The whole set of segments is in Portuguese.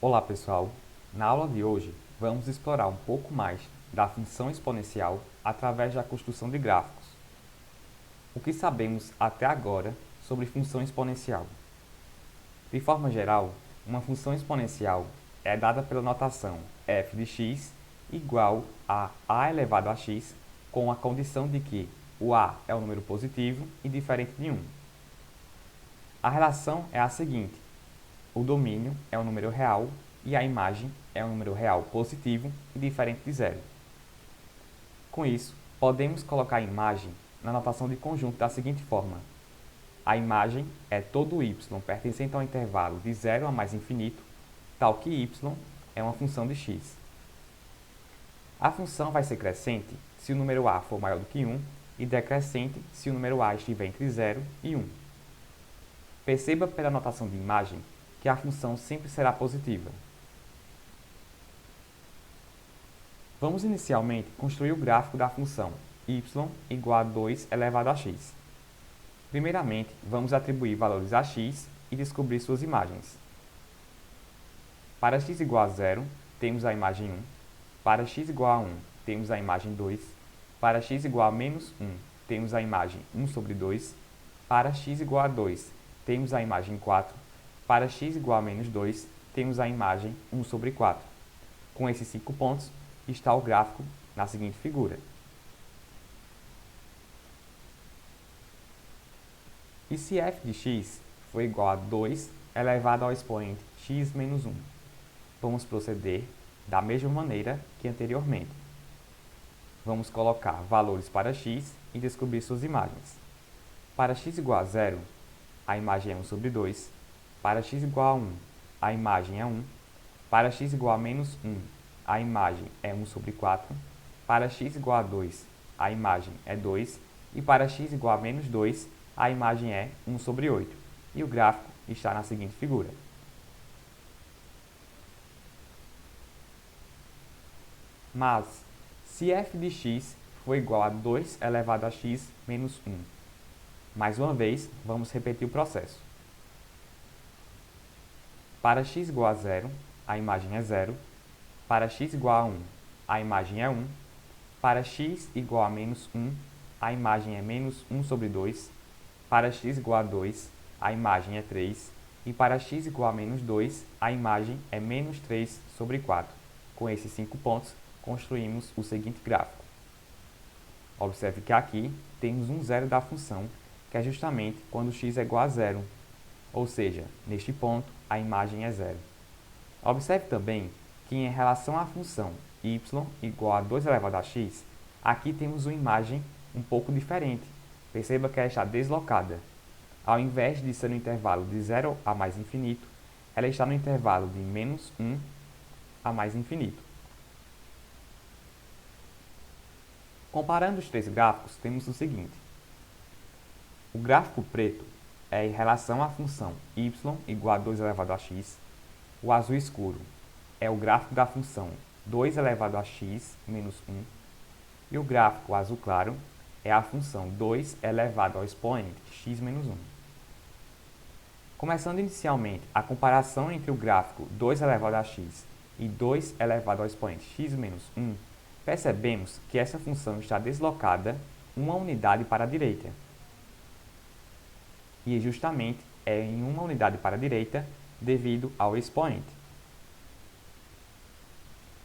Olá pessoal, na aula de hoje vamos explorar um pouco mais da função exponencial através da construção de gráficos. O que sabemos até agora sobre função exponencial? De forma geral, uma função exponencial é dada pela notação f de x igual a elevado a x com a condição de que o a é um número positivo e diferente de 1. A relação é a seguinte: o domínio é um número real e a imagem é um número real positivo e diferente de zero. Com isso, podemos colocar a imagem na notação de conjunto da seguinte forma: a imagem é todo y pertencente ao intervalo de 0 a mais infinito, tal que y é uma função de x. A função vai ser crescente se o número a for maior do que 1 e decrescente se o número a estiver entre 0 e 1. Perceba pela notação de imagem que a função sempre será positiva. Vamos inicialmente construir o gráfico da função y igual a 2 elevado a x. Primeiramente, vamos atribuir valores a x e descobrir suas imagens. Para x igual a 0, temos a imagem 1. Para x igual a 1, temos a imagem 2. Para x igual a menos 1, temos a imagem 1 sobre 2. Para x igual a 2, temos a imagem 4. Para x igual a menos 2, temos a imagem 1 sobre 4. Com esses 5 pontos, está o gráfico na seguinte figura. E se f de x for igual a 2 elevado ao expoente x menos 1? Vamos proceder da mesma maneira que anteriormente. Vamos colocar valores para x e descobrir suas imagens. Para x igual a 0, a imagem é 1 sobre 2. Para x igual a 1, a imagem é 1. Para x igual a menos 1, a imagem é 1 sobre 4. Para x igual a 2, a imagem é 2. E para x igual a menos 2, a imagem é 1 sobre 8. E o gráfico está na seguinte figura. Mas, se f de x for igual a 2 elevado a x menos 1, mais uma vez, vamos repetir o processo. Para x igual a 0, a imagem é 0. Para x igual a 1, a imagem é 1. Para x igual a menos 1, a imagem é menos 1 sobre 2. Para x igual a 2, a imagem é 3. E para x igual a menos 2, a imagem é menos 3 sobre 4. Com esses 5 pontos, construímos o seguinte gráfico. Observe que aqui temos um zero da função, que é justamente quando x é igual a 0. Ou seja, neste ponto, a imagem é 0. Observe também que em relação à função y igual a 2 elevado a x, aqui temos uma imagem um pouco diferente. Perceba que ela está deslocada. Ao invés de ser no intervalo de 0 a mais infinito, ela está no intervalo de menos 1 a mais infinito. Comparando os três gráficos, temos o seguinte. O gráfico preto é em relação à função y igual a 2 elevado a x. O azul escuro é o gráfico da função 2 elevado a x menos 1. E o gráfico azul claro é a função 2 elevado ao expoente x menos 1. Começando inicialmente a comparação entre o gráfico 2 elevado a x e 2 elevado ao expoente x menos 1, percebemos que essa função está deslocada uma unidade para a direita. E justamente é em uma unidade para a direita devido ao expoente.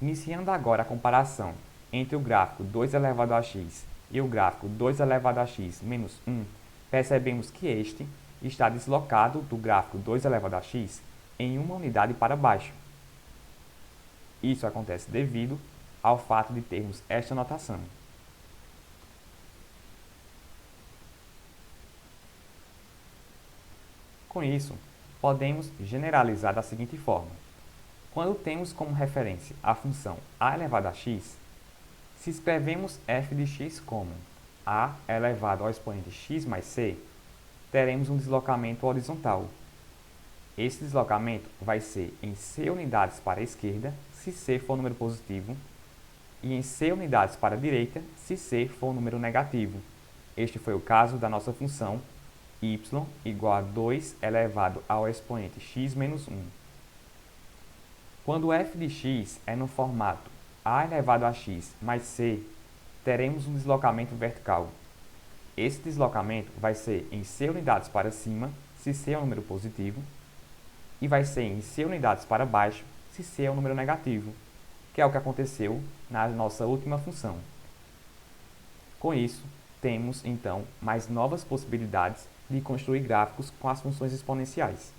Iniciando agora a comparação entre o gráfico 2 elevado a x e o gráfico 2 elevado a x menos 1, percebemos que este está deslocado do gráfico 2 elevado a x em uma unidade para baixo. Isso acontece devido ao fato de termos esta notação. Com isso, podemos generalizar da seguinte forma. Quando temos como referência a função a elevado a x, se escrevemos f de x como a elevado ao expoente x mais c, teremos um deslocamento horizontal. Esse deslocamento vai ser em c unidades para a esquerda, se c for um número positivo, e em c unidades para a direita, se c for um número negativo. Este foi o caso da nossa função y igual a 2 elevado ao expoente x menos 1. Quando f de x é no formato a elevado a x mais c, teremos um deslocamento vertical. Esse deslocamento vai ser em c unidades para cima, se c é um número positivo, e vai ser em c unidades para baixo, se c é um número negativo, que é o que aconteceu na nossa última função. Com isso, temos, então, mais novas possibilidades de construir gráficos com as funções exponenciais.